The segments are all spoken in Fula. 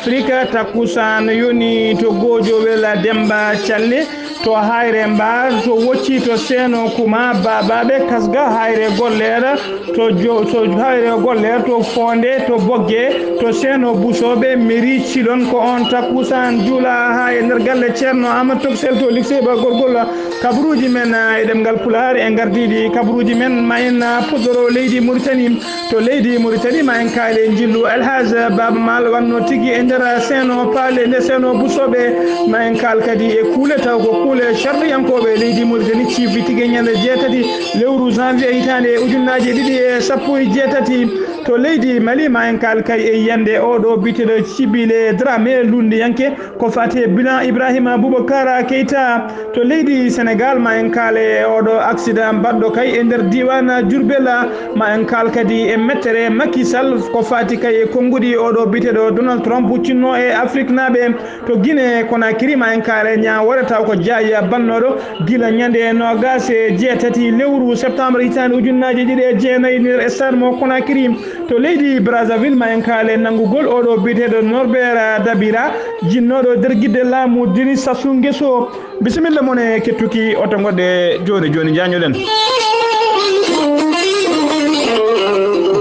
Afrique takusan yoni to gojo wela Demba Challe to hayre mbar to wocci to seno kuma babaɓe kasga hayre gollere to hayre gollere to fonde to bogge to seno busoɓe mairie cilon ko on takusan juula ha e nder galle ceerno amadou toksel to lycée gorgol kabruji men e ɗemgal pulaar e gardiɗi kabruji men ma en puɗɗoro leydi Mauritanie to leydi Mauritanie ma en kaale jillu Elhaj Baba Mal wanno tigui e nder seno paale nde seno busoɓe ma en kaal kadi e kuule taw ko kuule sharɗiyankoɓe leydi Mauritanie ciifi tigui ñande jeetati lewru janvier hitande ujunnaji ɗiɗi e sappo e jeetati to leydi Mali ma en kaal kay e yiyande oɗo biteɗo Cibile Dramé lundiyanke ko fati bilan Ibrahima Boubacara Keita to leydi Sénégal ma en kaal e oɗo accident mbaɗɗo kay e nder diwan Diourbel ma en kaal kadi e mettere Macky Sall ko fati kay e konngudi oɗo biteɗo Donald Trump cinno e Afrique naɓe to Guinée Conakry ma en kaal e ñawore taw ko Diaya bannoɗo gila ñande nogas e jeetati lewru septembre hitande ujunnaji ɗiɗi e jeenayyi nder stade mo Conakry to leydi Brazzaville ma en kaale nangugol oɗo biteɗo Norbert Dabira jinnoɗo nder guidde laamu Denis Sassou Nguesso bisimilla mon e kettuki oto goɗɗe joni jañoɗen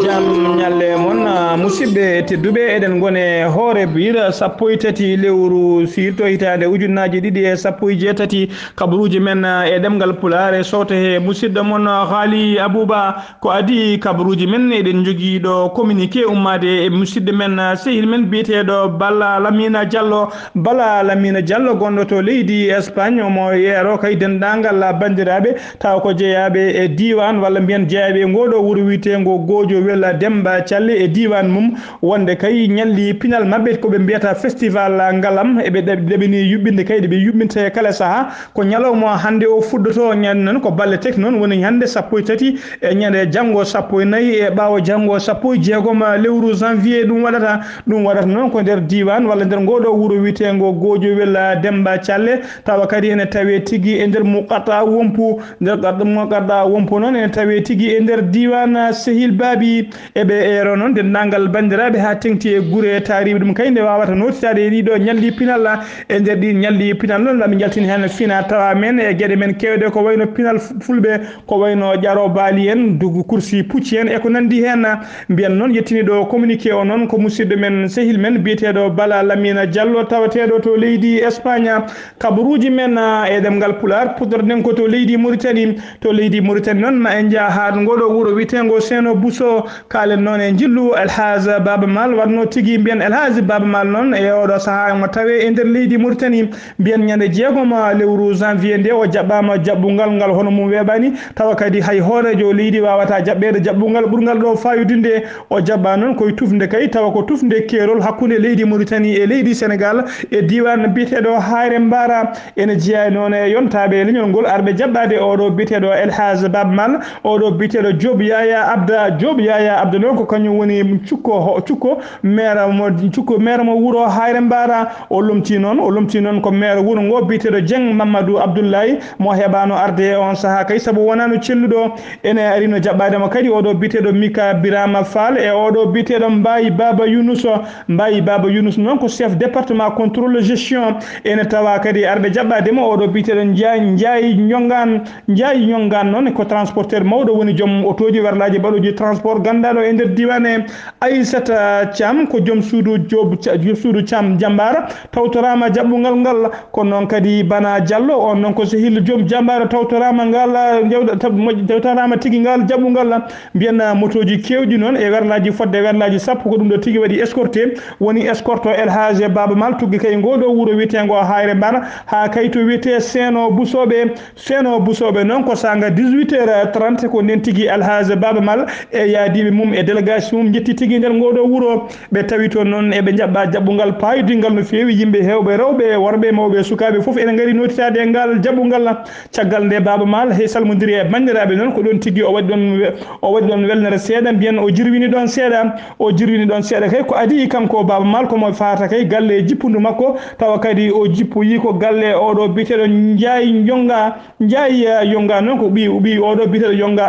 jam ñalle mon musidɓe tedduɓe eɗen gone hoore bira sappo e tati lewru sirto hitande ujunnaji ɗiɗi e sappo e jeetati kabaruji men e ɗemgal pulaar sowto he musidɗo mon Haali Abouba ko adi kabaruji men eɗen jogui ɗo communiqué ummade e musidɗo men sehil men biyeteɗo Bala Lamina Diallo gonɗo to leydi Espagne omo yeero kay dendagal bandiraɓe taw ko jeeyaɓe e diwan walla mbiyen jeeyaɓe ngoɗo wuuro witego gojo wella Demba Challe e diwan mum wonde kay ñalli pinal mabɓe koɓe mbiyata festival ngalam eɓe ɗeɓini yuɓɓinde kay ɗeɓe yuɓɓinte kala saaha ko ñalawma hande o fuddoto ñande noon ko balle tek noon woni hande sappo e tati e ñande janggo sappo e nayyi e ɓaawo janggo sappo e jeegom lewru janvier ɗum waɗata noon ko nder diwan walla nder ngoɗo wuuro witego gojo wella Demba Challe tawa kadi ene tawe tigui e nder muqatta wompu noon ene tawe tigui e nder diwan Sehil Babi eɓe ero noon dendagal bandiraɓe ha tengti e guure tariɓe ɗum kay nde wawata notitade e ɗiɗo ñalli pinal e nder ɗi ñalli pinal noon laɓe jaltini hen fina tawa men e gueɗe men kewɗe ko wayno pinal fulɓe ko wayno ƴaro baali en dugu kursi pucci en eko nandi hen mbiyen noon yettini ɗo communiqué o noon ko musidɗo men sehil men biyeteɗo Bala Lamina Diallo tawateɗo to leydi Espagne kabaruji men e ɗemgal pulaar puɗɗorɗen ko to leydi Mauritanie noon ma en jaa ha ngoɗo wuuro witego Seno Bousso kaalen noon e jillu Elhaj Baba Mal wanno tigui mbiyen Elhaj Baba Mal noon e oɗo saaha mo tawe e nder leydi Mauritanie mbiyen ñande jeegom lewru janvier nde o jaɓɓama jaɓɓungal ngal hono mum weeɓani tawa kadi hay hoorejo leydi wawata jaɓɓede jaɓɓungal ɓurgal ɗo fayodinde o jaɓɓa noon koye tufde kay tawa ko tufde keerol hakkude leydi Mauritanie e leydi Sénégal e diwan biyeteɗo Hayre Mbara ene jeeya noon e yontaɓe leñol ngol arɓe jaɓɓade oɗo biyeteɗo Elhaj Baba Mal oɗo biyeteɗo Diop Yaya Abda noon ko kañum woni cukko maire mo wuuro Hayre Mbara o lomti noon ko maire wuuro ngo biyeteɗo Dieng Mamadou Abdoulaye mo heɓano arde on saaha kay saabu wonano celluɗo ene arino jaɓɓademo kadi oɗo biyeteɗo Mika Birama Fall e oɗo biyeteɗo Mbaye Baba Younous noon ko chef département contrôle gestion ene tawa kadi arɓe jaɓɓademo oɗo biyeteɗo Ndiaye Ñongan noon ko transporteur mawɗo woni joom otoji warlaji baɗoji transport gandaɗo e nder diwan e Aissata Thiam ko joom suudu Thiam Diambara tawtorama jaɓɓugal ngal kono noon kadi Bana Diallo on noon ko sehil joom Diambara tawtorama tigui ngal jaɓɓugal mbiyen motoji kewɗi noon e werlaji fodde werlaji sappo ko ɗum ɗo tigui waɗi escorté woni escorte o Elhaj Baba Mal tugui kay ngoɗo wuuro witego Hayre Mbara ha kay to wiyete Seno Bousoɓe noon ko sanga 18h30 ko nden tigui Elhaj Baba Mal e yaadiɓe mum e délégation mum jetti tigui nder ngoɗo wuuro ɓe tawi toon noon eɓe jaɓɓa jaɓɓugal payodingal no fewi yimɓe hewɓe rewɓe worɓe mawɓe sukaɓe foof ene gaari notitade e ngal jaɓɓugal caggal nde Baba Mal hay salmodiri e bandiraɓe noon ko ɗon tigui o waɗi ɗon welnere seeɗa mbiyen o jirwini ɗon seeɗa kay ko adi kanko Baba Mal komo fata kay galle jippudu makko tawa kadi o jippoyi ko galle oɗo biteɗo Ndiaye Yonga noon ko ɓi oɗo biteɗo Yonga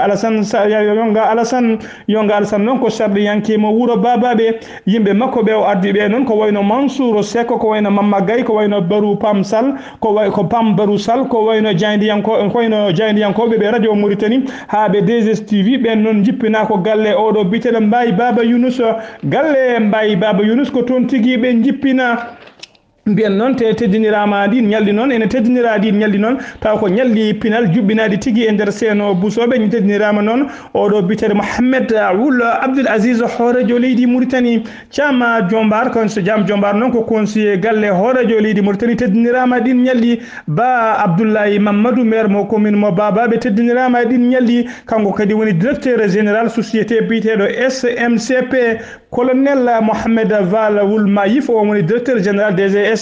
Alassane noon ko sarɗiyanke yanke mo wuro babaɓe yimɓe makko ɓe o ardi ɓe noon ko wayno Mansour Seko ko wayno Mamma Gaye ko wayno Barou Pam Sall ko Pam Barou Sall ko wayno Jayndiyankoɓe ɓe radio Mauritanie ha ɓe 2STV ɓen noon jippina ko galle oɗo biteɗo Mbaye Baba Younous galle Mbaye Baba Younous ko toon tigui ɓe jippina mbiyen noon te teddinirama ɗin ñalɗi noon ene teddinira ɗin ñalɗi noon taw ko ñalɗi pinal juɓɓinaɗi tigui e nder seeno Bousoɓe ñi teddinirama noon oɗo bitere Mohamed Wul Abdoul Aziz hoorejo leydi Mauritanie cama Diombar kon so jam Diombar noon ko conseiller galle hoorejo leydi Mauritanie teddinirama ɗin ñalɗi ba Abdoulaye Mamadou maire mo commune mo Babaɓe teddinirama ɗin ñalɗi kanko kadi woni directeur général société biteɗo SMCP colonel Mohamed Val Wul Mayif o woni directeur général DGS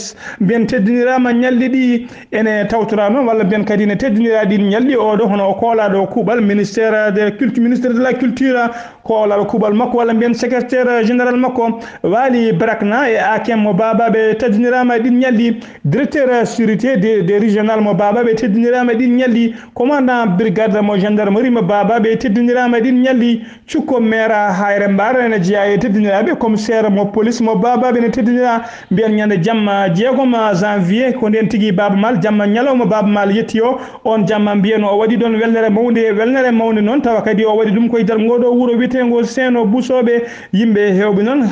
bien teddinirama ñalɗi ɗi ene tawtora noon walla bien kadi ne teddinira ɗin ñalɗi oɗo hono o koolaɗo kuuɓal ministère de la culture koolaɗo kuuɓal makko walla bien secrétaire général makko Wali Brakna e Akem mo Babaɓe teddinirama ɗin ñalɗi directeur sécurité des régional mo Babaɓe teddinirama ɗin ñalɗi commandant brigade mo gendarmerie mo Babaɓe teddinirama ɗin ñalɗi cukko maire Hayre Mbar ene jeeya e teddiniraɓe commissaire mo police mo Babaɓe ne teddinira mbiyen ñande jamma jeegom janvier ko nden tigui Baba Mal jamma ñalawma Baba Mal yetti o on jamma mbiyeno o waɗi ɗon welnere mawde noon tawa kadi o waɗi ɗum koye nder ngoɗo wuuro wiyetego Seeno Bousoɓe yimɓe hewɓe noon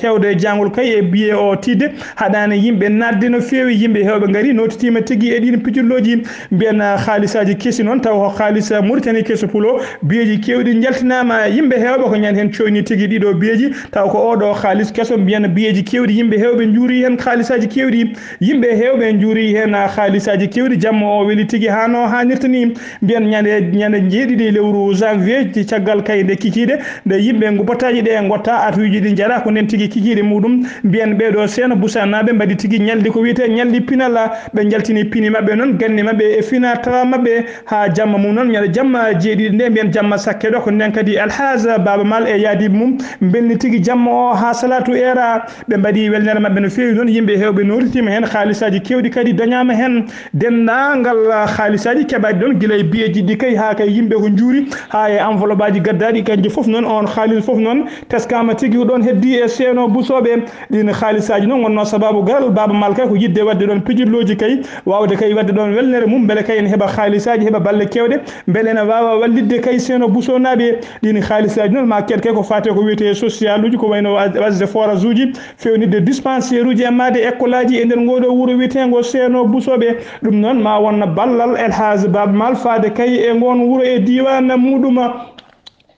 hewde jangol kay e biye o tidde haɗani yimɓe nadde no fewi yimɓe hewɓe gaari notitima tigui e ɗin pijulloji mbiyen haalisaji keesi noon taw ko haalis Mauritanie keeso pulo biyeji kewɗi jaltinama yimɓe hewɓe ko ñande hen coyni tigui ɗiɗo biyeji taw ko oɗo haalis keeso mbiyen biyeji kewɗi yimɓe hewɓe juuri hen haalisaji kewɗi yimɓe hewɓe juuri hen haalisaji kewɗi jamma o weeli tigui hano hannirta ni mbiyen ñande jeeɗiɗi lewru janvier caggal kayde kikiɗe nde yimɓe gubbotaji ɗe gotta atuji ɗi jaara ko nden tigui kikiɗe muɗum mbiyen ɓeɗo Seeno Boussanaɓe mbaɗi tigui ñalɗi ko wiyete ñalɗi pinal ɓe jaltini pini mabɓe noon gandi mabɓe e fina tawa mabɓe ha jamma mum noon ñande jamma jeeɗiɗi nde mbiyen jamma sakke ɗo ko nden kadi Alhaja Baba Mal e yaadiɓe mum belni tigui jamma o ha salatu era ɓe mbaɗi welnere mabɓe no fewi noon yimɓe hewɓe notitima hen haalisaji kewɗi kadi dañama hen dendagal haalisaji keɓaɗi ɗon guila e biyeji ɗi kay ha kay yimɓe ko juuri ha e enveloppe aji gaddaɗi kanji foof noon on haalis foof noon teskama tigui ko ɗon heddi e Seeno Bousoɓe ɗin haalisaji noon wonno sababu garal Baba Mal kay ko yidde wadde ɗon pijirloji kay wawde kay wadde ɗon welnere mum beele kay ne heeɓa haalisaji heeɓa balle kewɗe beele ne wawa wallidde kay Seeno Bousso naɓe ɗin haalisaji noon ma keɗ kay ko fate ko wiyete social uji ko wayno wasde forage uji fewnidde dispensaire uji emmade école aji e nder ngoɗo wuuro wiyetego Seeno Bousoɓe ɗum noon ma wonna ballal Elhadji Baba Mal faade kay e gon wuuro e diwan muɗum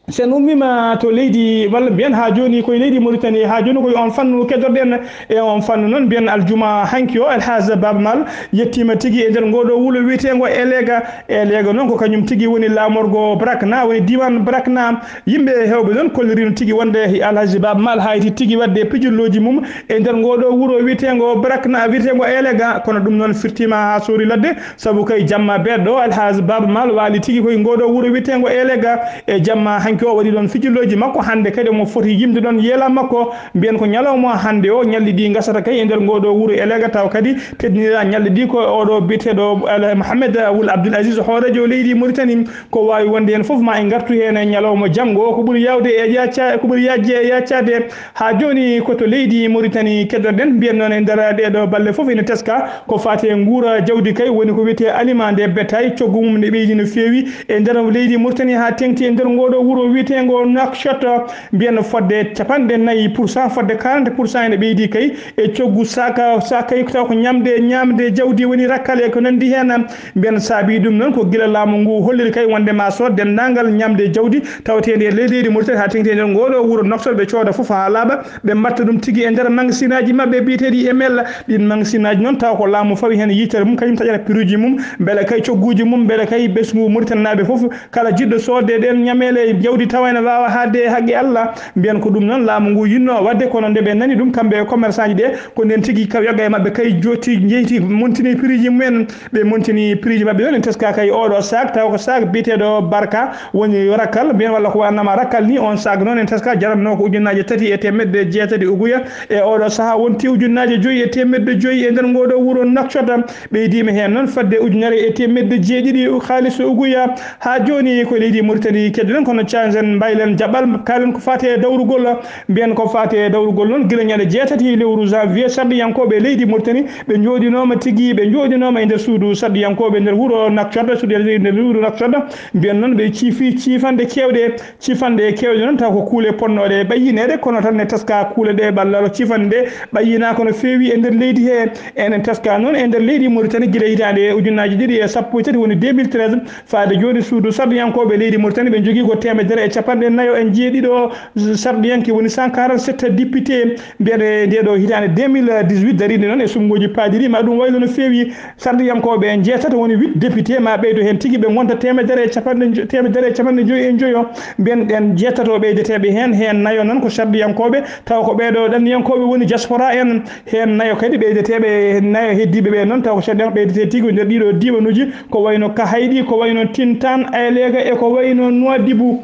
sen ummima to leydi walla mbiyen ha joni koye leydi Mauritanie ha joni koye on fannu keddorɗen e on fannu noon mbiyen aljuma hanki o Elhadji Baba Mal yettima tigui e nder ngoɗo wuuro wiyetego Elega noon ko kañum tigui woni lamorgo Brakna woni diwan Brakna yimɓe hewɓe noon kollirino tigui wonde Elhadji Baba Mal hayti tigui wadde pijirloji mum e nder ngoɗo wuuro wiyetego Brakna wiyetego Elega kono ɗum noon firtima ha sori ladde saabu kay jamma beɗɗo Elhadji Baba Mal waali tigui koye ngoɗo wuuro wiyetego Elega e jamma hanki o waɗi ɗon fijilloji makko hande kadi omo foti yimde ɗon yeela makko mbiyen ko ñalawma hande o ñalɗi ɗi gasata kay e nder ngoɗo wuuro Elega taw kadi teddinira ñalɗi ɗi ko oɗo biteɗo Mohamed Wul Abdoul Aziz hoorejo leydi Mauritanie ko wawi wonde hen foof ma en gartu hen e ñalawma janggo ko ɓuuri yawde ko ɓuuri yajje e yaccade ha joni koto leydi Mauritanie keddoɗen mbiyen noon e nder ɗeɗo balle foof ene teska ko fate guura jawdi kay woni ko wiyete aliment des bétail coggu mum ne ɓeydi no fewi e nder leydi Mauritanie ha tengti e nder ngoɗo wuuro wiyetego Nouakchott mbiyen fodde 4% fodde 40% ene ɓeydi kay e coggu saka kay taw ko ñamde jawdi woni rakkale ko nandi hen mbiyen saabi ɗum noon ko guila laamu ngu holliri kay wonde ma so dendagal ñamde jawdi tawtede e leydi Mauritanie ha tengti e nder ngoɗo wuuro Nouakchott ɓe cooda foof ha laaɓa ɓe mbatta ɗum tigui e nder magasin aji mabɓe biyeteɗi ML ɗin magasin aji noon taw ko laamu fawi hen yitere mum kañum taƴata prix ji mum beele kay cogguji mum beele kay ɓesgu Mauritanie naɓe foof kala jiɗɗo sodde ɗen ñamele jawdi tawa ene wawa hadde haqqi Allah mbiyen ko ɗum noon laamu ngu yinno wadde kono nde ɓe nani ɗum kamɓe commerçant ji ɗe ko nden tigui kaw yagga e mabɓe kay joti jeyti montini prix ji mumen ɓe montini prix ji mabɓe noon en teska kay oɗo sac taw ko sac biteɗo Barka woni rakkal mbiyen walla ko wannama rakkal ni on sac noon en teska jaranno ko ujunnaje 3 e temedde jeetati uguya e oɗo saaha wonti ujunnaje 5 e temedde 5 e nder ngoɗo wuuro Nouakchott ɓeydima hen noon fadde ujunere e temedde jeeɗiɗi haalis uguya ha joni ko leydi Mauritanie keddoɗen kono zen baylen jabal kalen ko fate dawrugol mbiyen ko fate dawrugol non gila nyande jeetati lewru janvier sardiyankoɓe leydi Mauritanie ɓe jooɗinoma tigui ɓe jooɗinoma e nder suudu sardiyankoɓe nder wuuro Nouakchott suudu nder wuuro Nouakchott mbiyen noon ɓe ciifi cifande kewɗe noon taw ko kuule ponnoɗe ɓayyinede kono tan ne taska kuule ɗe ballal cifande nde ɓayyina kono feewi e nder leydi he enen taska noon e nder leydi Mauritanie guila hitande ujunnaji ɗiɗi e sappo e tati woni 2013 faade joni suudu sardiyankoɓe leydi Mauritanie ɓe jogui ko 150 e jeeɗiɗo sardiyanke woni 147 député mbiyeɗe ndeɗo hitande 2018 daride noon e sumgoji paadiri ma ɗum waylo no feewi sardiyankoɓe jeetata woni 8 député ma ɓeydo hen tigui ɓe gonta 150 mbiyen ɗen jeetato ɓeydeteɓe hen nayo noon ko sardiyankoɓe taw ko ɓeɗo ɗanniyankoɓe woni diaspora en hen nayo kadi ɓeydeteɓe nayo heddiɓe ɓe noon taw ko sardiyankoɓe ɓeydete tigui nder ɗiɗo diwanuji ko wayno Kahaydi ko wayno Tintan Aylega e ko wayno Nouadhibou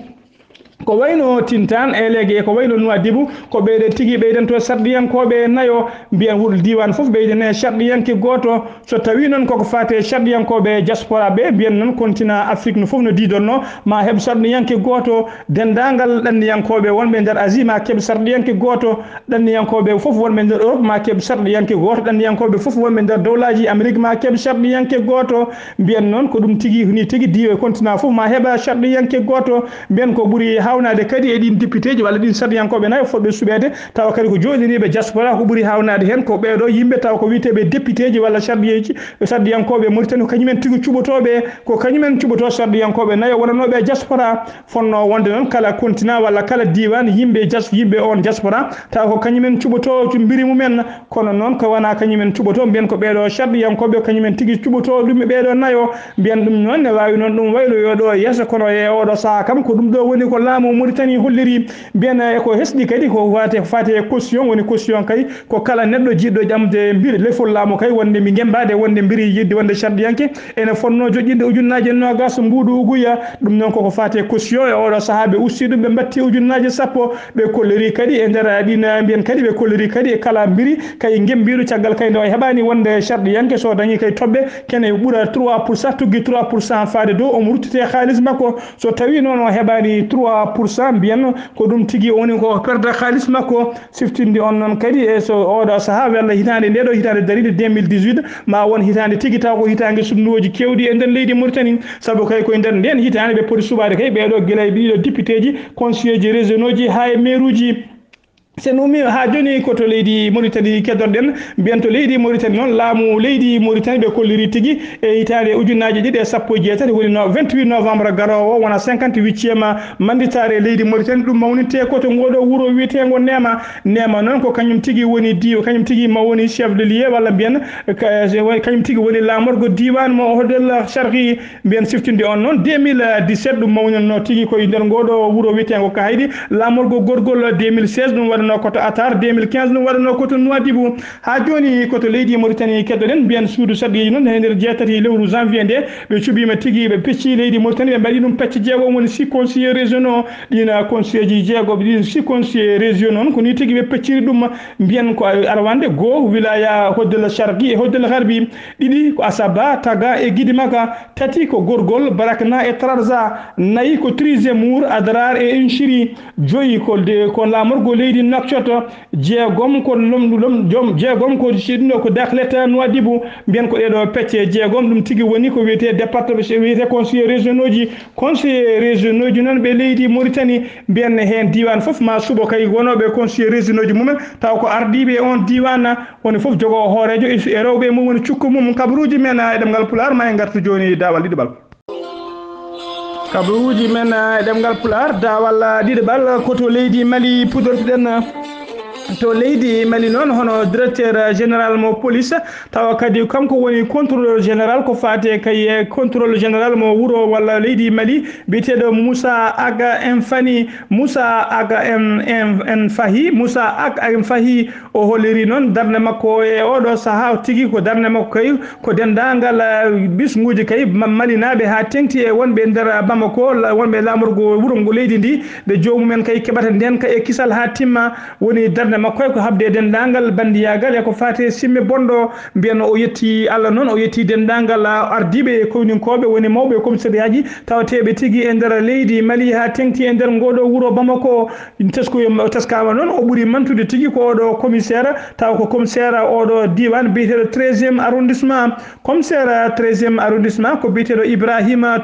ko wayno Tintan Aylega e ko wayno Nouadhibou ko ɓeyde tigui ɓeyden to sardiyankoɓe nayo mbiyen wuuro diwan foof ɓeydene sardiyanke goto so tawi noon koko fate sardiyankoɓe diaspora ɓe mbiyen noon continent Afrique no foof no didonno ma heeb sardiyanke goto dendagal ɗanniyankoɓe wonɓe nder Asie ma keeb sardiyanke goto ɗanniyankoɓe foof wonɓe nder Europe ma keeb sardiyanke goto ɗanniyankoɓe foof wonɓe nder dowlaji Amérique ma keeb sardiyanke goto mbiyen noon ko ɗum tigui ni tigui diwa continent foof ma heeɓa sardiyanke goto mbiyen ko ɓuuri hawnade kadi e ɗin député ji walla ɗin sardiyankoɓe nayo fotɓe suɓede tawa kadi ko joɗiniɓe diaspora ko ɓuuri hawnade hen ko ɓeɗo yimɓe taw ko witeɓe député ji walla sardiyankoɓe Mauritanie ko kañumen tigui cuɓotoɓe ko kañumen cuɓoto sardiyankoɓe nayo wonanoɓe diaspora fonno wonde noon kala continent walla kala diwan yimɓe on diaspora taw ko kañumen cuɓoto mbiri mumen kono noon ko wona kañumen cuɓoto mbiyen ko ɓeɗo sardiyankoɓe kañumen tigui cuɓoto ɗum ɓeɗo nayo mbiyen ɗum noon ne wawi noon ɗum wayloyoɗo yeeso kono e oɗo saaha kam ko ɗum ɗo woni ko laamu Mauritanie holliri mbiyen ko hesɗi kadi ko fate caution woni caution kay ko kala neɗɗo jiɗɗo ƴamde mbiri lefol laamu kay wonde mi gembade wonde mbiri yidde wonde sardiyanke ene fonno joƴƴinde ujunnaje nogas mbuuɗu uguya ɗum noon koko fate caution e oɗo saaha ɓe usti ɗum ɓe batti ujunnaje sappo ɓe kolliri kadi e nder ɗina mbiyen kadi ɓe kolliri kadi e kala mbiri kay gembiɗo caggal kay nde o heɓani wonde sardiyanke so dañi kay toɓɓe kene ɓuura 3% tuggi 3% faade dow omo ruttete haalis makko so tawi noon o heɓani 3% mbiyen ko ɗum tigui woni ko perde haalis makko siftinde on noon kadi e so oɗo saaha walla hitande ndeɗo hitande daride 2018 ma won hitande tigui taw ko hitande sunnuwoji kewɗi e nder leydi Mauritanie saabu kay koye nder nden hitande ɓe poti suɓade kay ɓeɗo guila e ɗiɗo député ji conseiller ji régionaux ji ha e maire uji sen umi ha joni koto leydi Mauritanie keddorɗen mbiyen to leydi Mauritanie noon laamu leydi Mauritanie ɓe kolliri tigui e hitande ujunnaje ɗiɗi e sappo e jeetati woni 28 novembre garowo wona 58e manditare leydi Mauritanie ɗum mawninte koto ngoɗo wuuro wiyetego Nema noon ko kañum tigui woni kañum tigui ma woni chef de lieu walla mbiyen kañum tigui woni lamorgo diwan mo hodel Charqi mbiyen siftinde on noon 2017 ɗum mawnino tigui koye nder ngoɗo wuuro wiyetego Kahaydi lamorgo gorgol 2016 ɗum waɗa koto Atar 2015 ɗum waɗano koto Nouadhibou ha joni koto leydi Mauritanie keddoɗen mbiyen suudu sardiyaji noon e nder jeetati lewru janvier nde ɓe cuɓima tigui ɓe pecci leydi Mauritanie ɓe mbaɗi ɗum pecce jeegom woni 6 conseillers régionaux ɗina conseiller ji jeegoɓe ɗin 6 conseillers régionaux noon ko ni tigui ɓe pecciri ɗum mbiyen ko arwande goo wilaya Hoddel Charqi e Hoddel Harbi ɗiɗi ko Asaba Taga e Guidimaka tati ko Gorgol Barakna e Trarza nayyi ko Trizemour Adrar e Inchiri joyi ko lamorgo leydi Nouakchott jeegom ko jeegom ko siɗno ko Dakhlet Nouadhibou mbiyen ko ɗeɗo pecce jeegom ɗum tigui woni ko wiyete département wiyete conseiller régionaux ji noon ɓe leydi Mauritanie mbiyen hen diwan foof ma suuɓo kay wonoɓe conseiller régionaux ji mumen taw ko ardiɓe on diwan woni foof jogo hoorejo e rewɓe mum woni cukku mum kabaruji men e ɗemgal Pulaar ma en gartu joni dawal ɗiɗiɓal kabaruji men e ɗemgal Pulaar dawal ɗiɗiɓal koto leydi Mali pudortuɗen to leydi Mali noon hono directeur général mo police tawa kadi kanko woni contrôleur général ko fate kay contrôle général mo wuro walla leydi Mali biteɗo Moussa Aga en Fahi o holliri noon darde makko e oɗo saaha tigui ko darde makko kay ko dendagal bisguji kay malinaɓe ha tengti e wonɓe nder Bamako wonɓe lamorgo wuro ngo leydi ndi ɓe jomumen kay keɓata nden kay e kisal ha timma woni darde makko ko habde dendangal bandiyagal e ko fate simme bondo mbiyen o yetti Allah non o yetti dendangal ardibe koyninkobe woni mawbe commissariaji tawateɓe tigi e nder leydi Mali ha tengti e nder ngodo wuro Bamako taskama non o ɓuuri mantude tigi ko oɗo commissaire taw ko commissaire oɗo diwan biyeteɗo 13e arrondissement commissaire 13e arrondissement ko biyeteɗo Ibrahima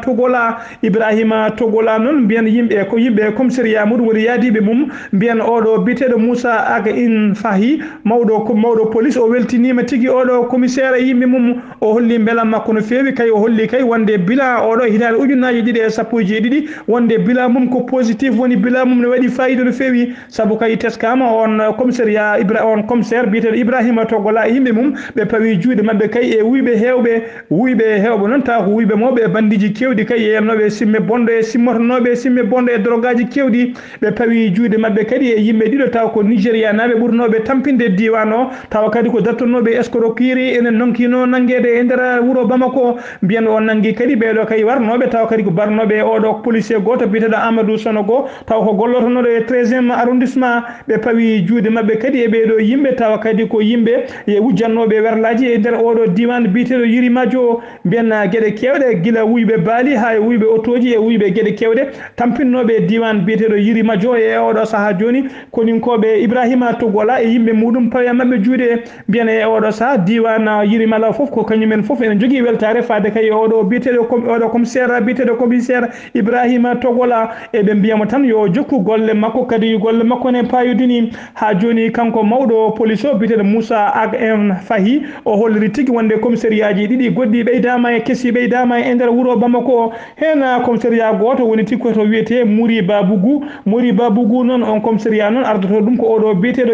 Togola non mbiyen yimɓe ko yimɓe commissariat muɗum woni yaadiɓe mum mbiyen oɗo biyeteɗo Moussa Aga in Fahi mawɗo police o weltinima tigi oɗo commissaire yimɓe mum o holli beelam makko no fewi kay o holli kay wonde bilan oɗo hitande ujunnaji 2.1 wonde bilan mum ko positif woni bilan mum ne waɗi fayida no fewi saabu kay teskama on commissariat on commissaire biyeteɗo Ibrahima Togola e yimɓe mum ɓe pawi juuɗe mabɓe kay e wuyɓe hewɓe noon taw ko wuyɓe mawɓe e bandiji kewɗi kay yennoɓe simme bondo e simmotonoɓe simme bondo e drogaji kewɗi ɓe pawi juuɗe mabɓe kadi e yimɓe ɗiɗo taw ko Nigéria naɓe ɓurnoɓe tampinde diwan o tawa kadi ko dartonoɓe escroquerie enen nonkino nanguede e nder wuuro Bamako mbiyen o nangui kadi ɓeɗo kay warnoɓe tawa kadi ko barnoɓe oɗo policier goto biyeteɗo Amadou Sonogo taw ko gollotonoɗo e 13e arrondissement ɓe pawi juuɗe mabɓe kadi e ɓeɗo yimɓe tawa kadi ko yimɓe e wujjannoɓe werlaji e nder oɗo diwan biyeteɗo Yirimadio mbiyen gueɗe kewɗe guila wuyɓe baali ha e wuyɓe otoji e wuyɓe gueɗe kewɗe tampinnoɓe diwan biyeteɗo Yirimadio e oɗo saaha joni koninkoɓe Ibrahima Togola e yimɓe muɗum pawi mabɓe juuɗe mbiyen e oɗo saaha diwan Yirimala foof ko kañumen foof ene jogui weltare fade kay oɗo biyeteɗo oɗo commissaire Ibrahima Togola e ɓe mbiyamo tan yo jokku golle makko kadi golle makko ne payodini ha joni kanko mawɗo police o biyeteɗo Moussa Ag en Fahi o holliri tigui wonde commissariat ji ɗiɗi goɗɗi ɓeydama e keesi ɓeydama e nder wuuro Bamako hen commissariat goto woni tigui koto wiyete Mouri Babougou noon on commissariat noon ardoto ɗum ko oɗo biyeteɗo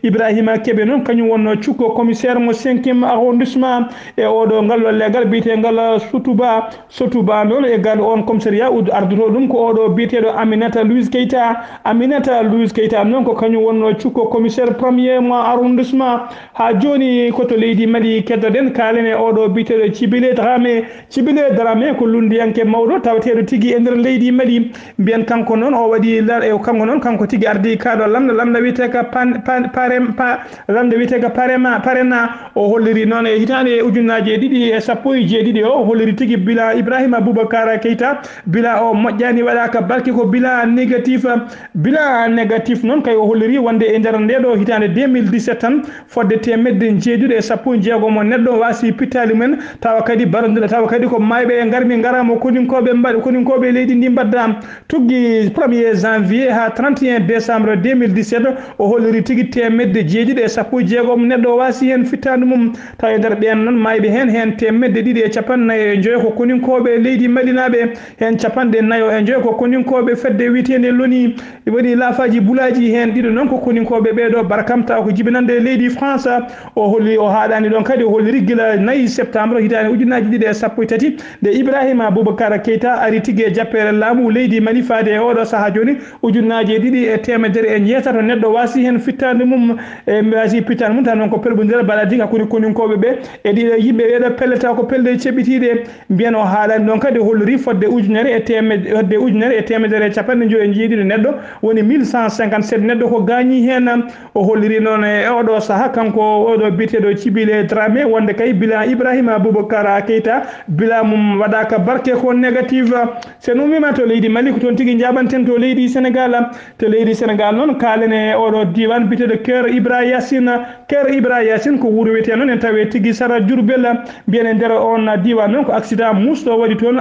Ibrahima Kebe noon kañum wonno cukko commissaire mo 5e arrondissement e oɗo ngallo legal biyetegal Sotuba noon e gal on commissariat ardoto ɗum ko oɗo biyeteɗo Aminata Louise Keita noon ko kañum wonno cukko commissaire 1er arrondissement ha joni koto leydi Mali keddoɗen kalen e oɗo biyeteɗo Cibile Dramé ko lundiyanke mawɗo tawateɗo tigui e nder leydi Mali mbiyen kanko noon o waɗi kanko tigui ardi kaɗo lamɗo wiyete ka parena o holliri noon e hitande ujunnaji 2.1 o holliri tigui bila Ibrahima Boubacar Keita bila o moƴƴani waɗaka balki ko bila négatif noon kay o holliri wonde e nder ndeɗo hitande 2017 tan fodde temedde jeeɗiɗi e 16 mo neɗɗo wasi pittali men tawa kadi barodira tawa kadi ko mayɓe e garmi garamo koninkoɓe leydi ndi mbadda tuggi 1er janvier ha 31 décembre 2017 o holliri tigui temedde jeeɗiɗi e 16 neɗɗo wasi hen fittade mum tawa e nder ɓen noon mayɓe hen temedde ɗiɗi e 49 ko koninkoɓe leydi Malinaɓe hen 49 ko koninkoɓe fedde witende loni waɗi laafaji bulaji hen ɗiɗo noon ko koninkoɓe ɓeɗo barakam taw ko jibinande leydi France o holli o haɗani ɗon kadi o holliri guila 4 septembre hitande ujunnaji 2.13 nde Ibrahima Boubacar Keita ari tigui e jappere laamu leydi Mali fade e oɗo saaha joni ujunnaji 2.9 neɗɗo wasi hen fittade mum e wasi pittade mum tan noon ko pelɓodira baɗa hakkude koninkoɓe ɓe e ɗiɗo yimɓe ɓeɗo pelleta ko pelle ceɓitiɗe mbiyen o haalani ɗon kadi holliri fodde ujunere e temedere capanɗe joyi e jeeɗiɗo neɗɗo woni 1157 neɗɗo ko gañi hen o holliri noon e oɗo saaha kanko oɗo biyeteɗo Cibile Dramé wonde kay bilan Ibrahima Boubacar Keita bilan mum waɗaka barke ko négative so ɗum wima to leydi Mali ko toon tigui jaɓanten to leydi Sénégal noon kalen e oɗo diwan biyeteɗo Keur Ibra Yassine ko wuuro wiyete noon en tawi tigui sara Diourbel mbiyen e nder on diwan noon ko accident musɗo waɗi toon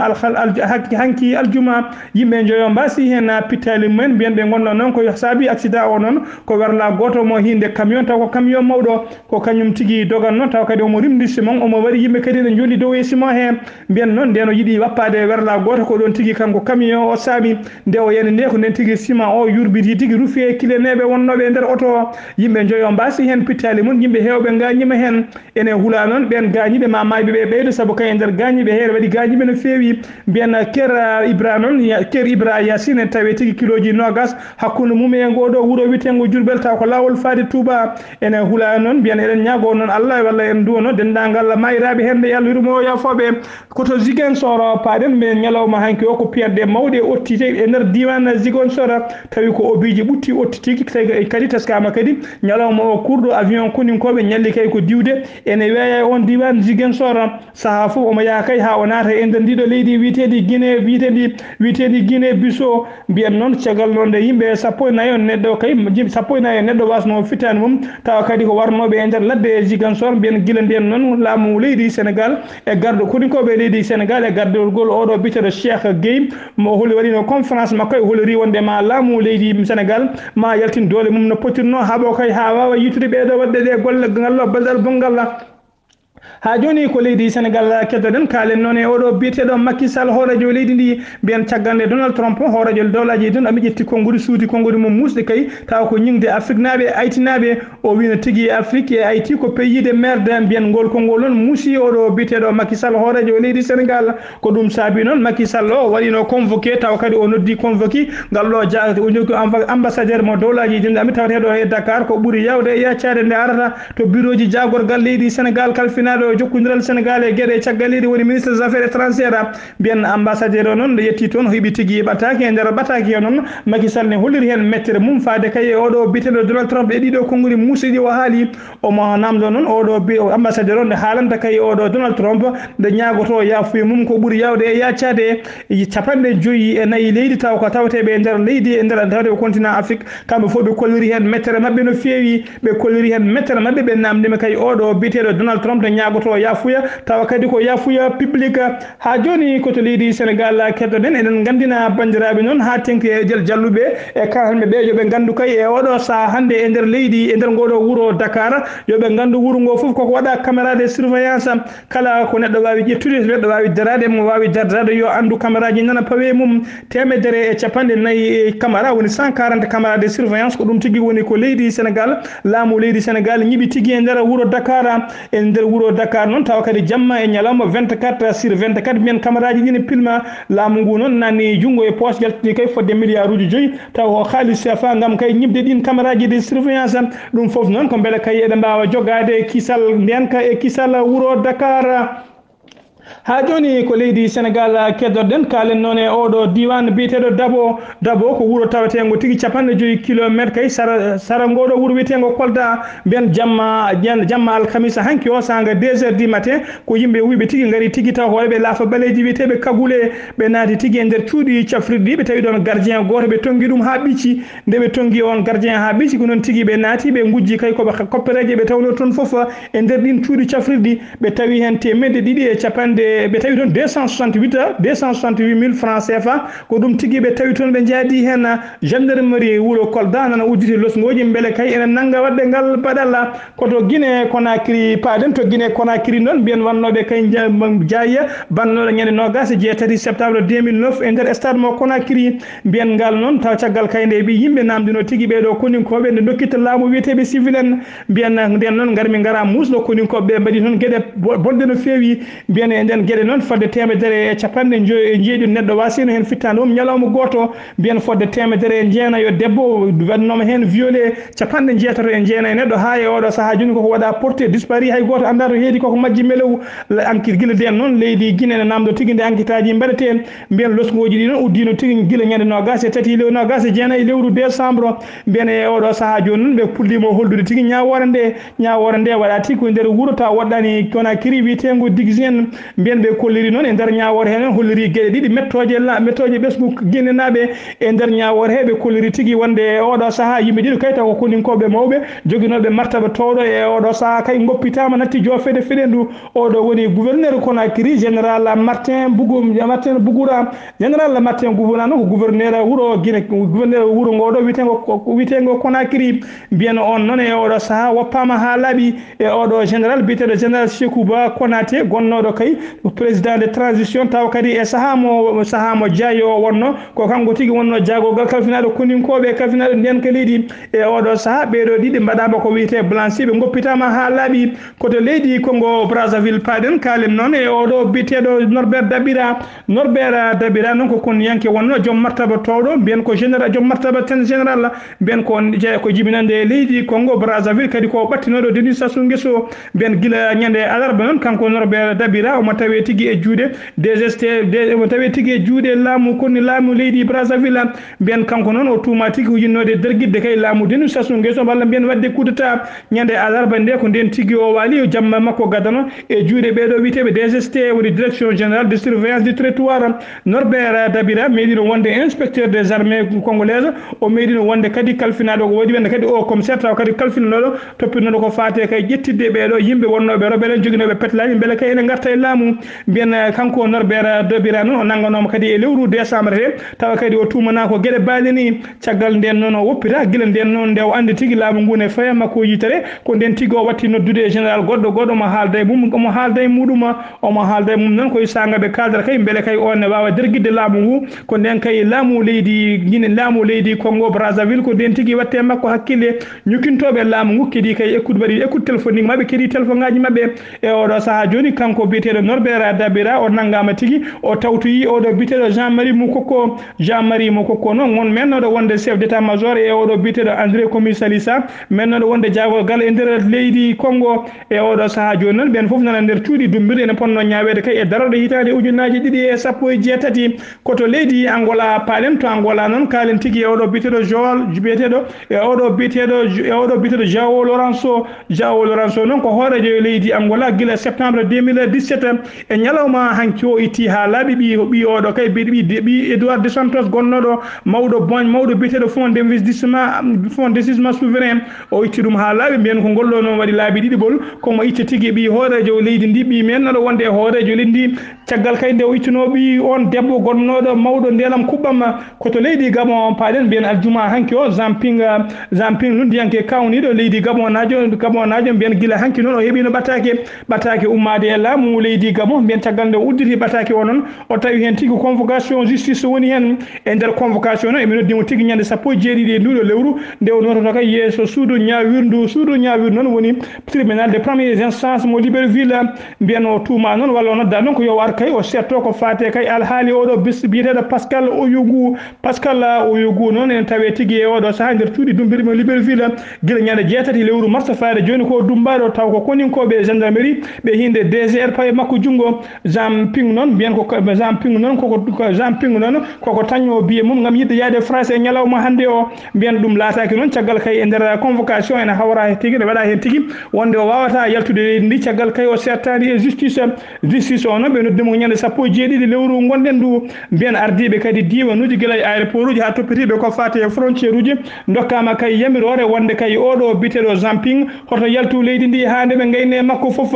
hanki aljuma yimɓe joyo mbasi hen pittali mumen mbiyen ɓe gonno noon ko saabi accident o noon ko werla goto mo hinde camion taw ko camion mawɗo ko kañum tigui dogan noon taw kadi omo rimdi simon omo waɗi yimɓe kadi ne joli dow e simon he mbiyen noon nden o yiiɗi wappade werla goto ko ɗon tigui kanko camion o saabi nde o yani nde ko nden tigui simon o yurbiti tigui ruufi e kileneɓe wonnoɓe nder oto yimɓe joyo mbasi hen pittali mum yimɓe hewɓe gañima hen ene huula noon ɓen gañiɓe ma mayɓe ɓe ɓeydo saabu kay e nder gañiɓe heere waɗi gañiɓe no fewi mbiyen Keur Ibra Yassine en tawi tigui kiloji nogas hakkude mum e ngoɗo wuuro witengo Diourbel taw ko lawol faade Touba ene huula noon mbiyen eɗen ñaago noon Allah walla en duwono dendagal mayiraɓe hende Allah yurmo yafoɓe koto Ziguinchor paaɗen minen ñalawma hanki o ko piyanɗe mawɗe ottite e nder diwan Ziguinchor tawi ko obiji ɓutti otti tigui ɓuuri kadi teskama kadi ñalawma o kurɗo avion koninkoɓe ñalli kay ko diwde ene weeya on diwan Ziguinchor saaha fof omo yaha kay ha o naata e nder ndiɗo leydi wiiteɗi Guinée Bissau mbiyen noon caggal noon nde yimɓe sappo e nayo neɗɗo kay sappo e nayo neɗɗo wasno fittani mum tawa kadi ko warnoɓe e nder ladde Ziguinchor mbiyen guila nden noon laamu leydi Sénégal e garɗo koninkoɓe leydi Sénégal e gardorgol oɗo biteɗo Cheikh Gueye mo holi waɗino conférence makko e holori wonde ma laamu leydi Sénégal ma yaltin doole mum no potirno haaɓo kay ha wawa yittude ɓeɗo wadde ɗe golle ngallo baldal bongal ha joni ko leydi Sénégal keddoɗen kaalen noon e oɗo biyeteɗo Macky Sall hooradio leydi ndi mbiyen caggal nde Donald Trump hooradio dowlaji ɗon ami ƴetti konngudi suuti konngudi mum musɗe kay tawa ko ñingde Afrique naaɓe Haïti naaɓe o wino tigui Afrique e Haïti ko pays de merde mbiyen ngol konngol noon muusi oɗo biyeteɗo Macky Sall hooradio leydi Sénégal ko ɗum saabi noon Macky Sall o waɗino convoqué tawa kadi o noddi convoqué ngal ɗo jagate o jogui ambassadeur mo dowlaji ɗin ami tawateɗo e Dakar ko ɓuuri yawde e yaccade nde arata to bureau ji jagorgal leydi Sénégal kalfinaɗo jokkodiral Sénégal e gueɗe caggal leydi woni ministre des affaires étrangères mbiyen ambassadeur o noon nde yetti toon heeɓi tigui ɓataki e nder ɓataki o noon Macky Sall ne holliri hen mettere mum faade kay e oɗo biteɗo Donald Trump e ɗiɗo konnguli muusiɗi o haali omo namdo noon oɗo ambassadeur o nde haalanta kay oɗo Donald Trump nde ñagoto yafuye mum ko ɓuuri yawde e yaccade capanɗe 5 leydi taw ko tawateɓe e nder leydi e nder tawateɓe continent Afrique kamɓe fof ɓe kolliri hen mettere mabɓe no feewi ɓe kolliri hen mettere mabɓe ɓe namdima kay oɗo biteɗo Donald Trump nde ñagoto yafuya tawa kadi ko yafuya public ha joni koto leydi Sénégal keddoɗen eɗen gandina bandiraɓe noon ha tengti e jeel jalluɓe e kalhanɓe ɓe yoɓe gandu kay e oɗo saaha hande e nder leydi e nder ngoɗo wuuro Dakar yoɓe gandu wuuro ngo foof koko waɗa caméra de surveillance kala ko neɗɗo wawi ƴettude neɗɗo wawi darade mo wawi dardade yo andu caméra ji nana pawe mum 150 caméra woni 140 caméra de surveillance ko ɗum tigui woni ko leydi Sénégal laamu leydi Sénégal ñiɓi tigui e nder wuuro Dakar e nder wuuro Dakar noon tawa kadi jamma e ñalawma 24/24 mbiyen caméra ji ɗine pilma laamu ngu noon nanni junggo e poche jaltini kay fodde milliard uji 5 taw ko haalis CFA gam kay ñibde ɗin caméra ji de surveillance ɗum foof noon ko beele kay eɗen mbawa jogade kisal ndenka e kisal wuuro Dakar ha joni ko leydi Sénégal keddoɗen kaalen noon e oɗo diwan biyeteɗo Dabo ko wuuro tawetengo tigui 50 kilométre kay sara ngoɗo wuuro wiyetengo Kolda mbiyen jamma alkamisa hanki o sanga 2h du matin ko yimɓe wiɓe tigui gaari tigui taw ko waɗaɓe laafa baleji wiyeteɓe kagule ɓe naati tigui e nder cuuɗi cafrirɗi ɓe tawi ɗon gardien goto ɓe tonggui ɗum ha ɓicci nde ɓe tonggui on gardien ha ɓicci ko noon tigui ɓe naati ɓe gujji kay koɓe koppereje ɓe tawno toon foof e nder ɗin cuuɗi cafrirɗi ɓe tawi hen 200 ɓe tawi toon 268 000 francs CFA ko ɗum tigui ɓe tawi toon ɓe jaadi hen gendarmerie wuuro Kolda nana udditi losgoji beele kay ene nanga wadde ngal baɗalla koto Guinée Conakry paaden to Guinée Conakry noon mbiyen wannoɓe kay jaayiya bannoɗo ñande 27 septembre 2009 e nder stade mo Conakry mbiyen ngal noon taw caggal kay nde ɓi yimɓe namdino tigui ɓeɗo koninkoɓe nde dokkitta laamu wiyeteɓe civil en mbiyen nden noon garmi gara musɗo koninkoɓe ɓe mbaɗi toon gueɗe bonɗe no fewi mbiyen e nden gueɗe noon fodde 150 neɗɗo wasino hen fittade mum ñalawma goto mbiyen fodde 100 yo debbo waɗnoma hen violé 90 neɗɗo ha e oɗo saaha joni koko waɗa porté disparu hay goto anda to heedi koko majji melew enquête guila den noon leydi Guinée ne namdo tigui nde enquête aji mbaɗete mbiyen losgoji ɗi noon uddino tigui guila ñande 23 lewru décembre mbiyen e oɗo saaha joni noon ɓe pullimo holdude tigui ñawore nde waɗa tigui ko nder wuuro taw waɗɗani Conakry wiyetengo Digien mbiyen ɓe kolliri noon e nder ñawore he noon holliri gueɗe ɗiɗi mettoje ɓesgu Guinée naɓe e nder ñawore he ɓe kolliri tigui wonde oɗo saaha yimɓe ɗiɗo kay taw ko koninkoɓe mawɓe joguinoɓe martaba towɗo e oɗo saaha kay goppitama natti jofede feɗendu oɗo woni gouverneur Conakry général Martin Bougoura noon ko gouverneur wuuro Guinée gouverneur wuuro ngoɗo witenego Conakry mbiyen on noon e oɗo saaha woppama ha laaɓi e oɗo général biyeteɗo général Sékou Ba Konaté gonnoɗo kay président de transition taw kadi e saaha mo jaayi o wonno ko kanko tigui wonno jaagogal kalfinaɗo koninkoɓe kalfinaɗo ndenka leydi e oɗo saaha ɓeɗo ɗiɗi mbaɗama ko wiyete blanci ɓe goppitama ha laaɓi koto leydi Congo Brazzaville paɗen kalen noon e oɗo biyeteɗo Norbert Dabira noon ko konniyanke wonno joom martaba towɗo mbiyen ko général joom martaba ten général mbiyen ko jibinande leydi Congo Brazzaville kadi ko ɓattinoɗo Denis Sassou Nguesso mbiyen guila ñande alarba noon kanko Norbert Dabira omo tawe tigi e juuɗe DGST omo tawe tigi e juuɗe laamu konni laamu leydi Brazzaville mbiyen kanko noon o tuuma tigi ujinnode derguidde kay laamu denu Sassou Nguesso walla mbiyen wadde coup d'état ñande alarba nde ko nden tigi o waali jamma makko gadano e juuɗe ɓeɗo wiiteɓe DGST woni direction générale de surveillance du territoire. Norbert Dabira meeɗino wonde inspecteur des armées congolaises o meeɗino wonde kadi kalfinaɗo ko waɗi wonde kadi o commissaire taw kadi kalfinanoɗo toppinoɗo ko faate kay ƴettidde ɓeɗo yimɓe wonnoɓe roɓeɗen joguinoɓe petlaji beele kay ene garta e laamu mbiyen kanko Norbert Dabira noon o nangganoma kadi e lewru décembre he tawa kadi o tumana ko gueɗe baɗe ni caggal nden noon o woppita guila nden noon nde o andi tigui laamu ngu ne faya makko yitere ko nden tigui o watti noddude e général goɗɗo omo haalda e mum omo haalda e muɗum omo haalda e mum noon koye sangaɓe kaldata kay beele kay on ne wawa derguidde laamu ngu ko nden kay laamu leydi laamu leydi Congo Brazzaville ko nden tigui watte makko hakkille ñukkintoɓe laamu ngu kadi kay écoute waɗi écoute téléphonique mabɓe kadi téléphone ngaji mabɓe e oɗo saaha joni kanko biyeteɗo Norbert Dabira o nanggama tigui o tawtoyi oɗo biyeteɗo Jean-Marie Moukoko noon won mennoɗo wonde chef d'état major e oɗo biyeteɗo André Komi Salissa mennoɗo wonde jagogal e nder leydi Congo e oɗo saaha joni noon ɓen foof nana nder cuuɗi dumbiri ene ponno ñawede kay e daroɗo hitande ujunnaji 217 koto leydi Angola palen to Angola noon kalen tigui e oɗo biyeteɗo Joal biyeteɗo e oɗo biyeteɗo Joao Lorenzo noon ko hoorejo leydi Angola guila septembre 2017 e ñalawma hanki o itti ha laaɓi ɓi oɗo kay ɓi Edouard de Santos gonnoɗo mawɗo biyeteɗo fond d'investissement souverain o itti ɗum ha laaɓi mbiyen ko ngolɗo noon waɗi laabi ɗiɗiɓol komo itti tigui ɓi hoorejo leydi ndi ɓi mennoɗo wonde e hoorejo leydi ndi caggal kay nde o ittino ɓi on debbo gonnoɗo mawɗo ndelam kuɓɓam koto leydi Gabon paɗen mbiyen aljuma hanki o Zamping lundiyanke kawniɗo leydi Gabon najo mbiyen guila hanki noon o heeɓino ɓatake ummade e laamu leydi Gabon mbiyen caggal nde o udditi ɓatake o noon o tawi hen tigui convocation justice woni hen e nder convocation noon emin noddimo tigui ñande 17 nduɗo lewru nde o nototo kay yeeso suudu ñawirdu noon woni tribunal de première instance mo Libreville mbiyen o tuuma noon walla o nodda noon ko yo ar kay o setto ko fate kay alhaali oɗo biyeteɗo Pascal Oyougou noon en tawe tigui e oɗo saaha nder cuuɗi dumbiri mo Libreville guila ñande 6 lewru mars faade joni ko dumbaɗo taw ko koninkoɓe gendarmerie ɓe hinde DGR paye makko jungo Zamping noon mbiyen ko Zamping noon koko taño biye mum gam yidde yaade France e ñalawma hande o mbiyen ɗum laataki noon caggal kay e nder convocation ene hawra e tigui ne waɗa hen tigui wonde o wawata yaltude leydi ndi caggal kay o settani e justice o noon ɓe noddimo ñande 17 lewru gonɗen ndu mbiyen ardiɓe kadi diwanuji guila e aéroport uji ha toppitiɓe ko fate e frontiére uji dokkama kay yamirore wonde kay oɗo biteɗo Zamping hoto yaltu leydi ndi ha nde ɓe gayne makko foof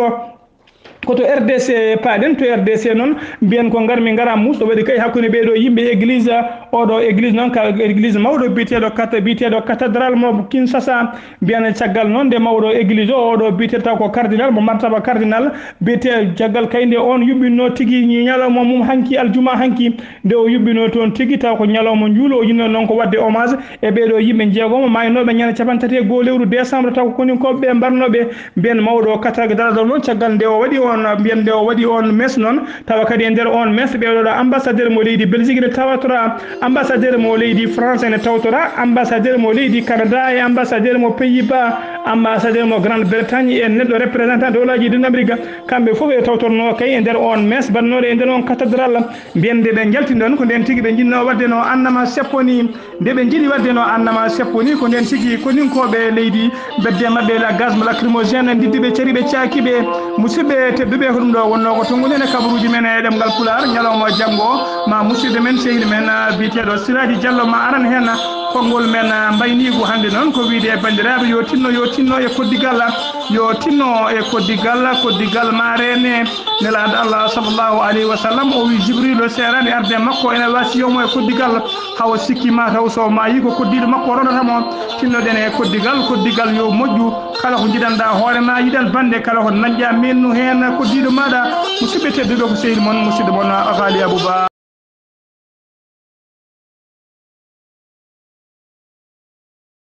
koto RDC paɗen to RDC noon mbiyen ko garmi gara musɗo waɗi kay hakkude ɓeɗo yimɓe église oɗo église noon ka église mawɗo biyeteɗo cathédrale mo Kinshasa mbiyen caggal noon nde mawɗo église o oɗo biyeteɗo taw ko cardinal mo martaba cardinal biyete caggal kay nde on yuɓɓinno tigui ñalawma mum hanki aljuma hanki nde o yuɓɓino toon tigui taw ko ñalawma juulo o yinno noon ko wadde hommage e ɓeɗo yimɓe jeegomo maynoɓe ñande 31 lewru décembre taw ko koninkoɓe mbarnoɓe mbiyen mawɗo cathédrale noon caggal nde o waɗi on mbiyen nde o waɗi on mes noon tawa kadi e nder on mes ɓeɗoɗo ambassadeur mo leydi Belgique ne tawatora ambassadeur mo leydi France ne tawtora ambassadeur mo leydi Canada e ambassadeur mo Pays-Bas ambassadeur mo Grande-Bretagne e neɗɗo représentant de olaji din Amérique kamɓe foof e tawtorno kay e nder on mes bannoɗo e nder on cathédrale mbiyen nde ɓe jalti ɗon ko nden tigui ɓe jinno wadde no annama sepponi nde ɓe jiiɗi wadde no annama sepponi ko nden tigui koninkoɓe leydi bedde mabɓe la gaz lacrymogène diddiɓe cari ɓe cakiɓe musidɓe tedduɓe ko ɗum ɗo wonno ko tonguɗen e kabaruji men e ɗemgal Pulaar ñalawma janggo ma musidɗo men sehil men biyeteɗo Siraji Diallo ma aran hen konngol men mbaynigu hande noon ko wiide bandiraɓe yo tinno e koddigal marene nelaɗo Allah sallllahu alayhi wa sallam o wi Jibril o serani arde makko ene wasiyomo e koddigal hawo sikki ma taw so mayi ko koddiɗo makko ronatamo tinnoɗen e koddigal yo moƴƴu kala ko jiɗanɗa hoore ma yiɗan bande kala ko dañƴa mennu hen koddiɗo maɗa musidɓe tedduɓe ko sehil moon musidɗo moon Ghali Abouba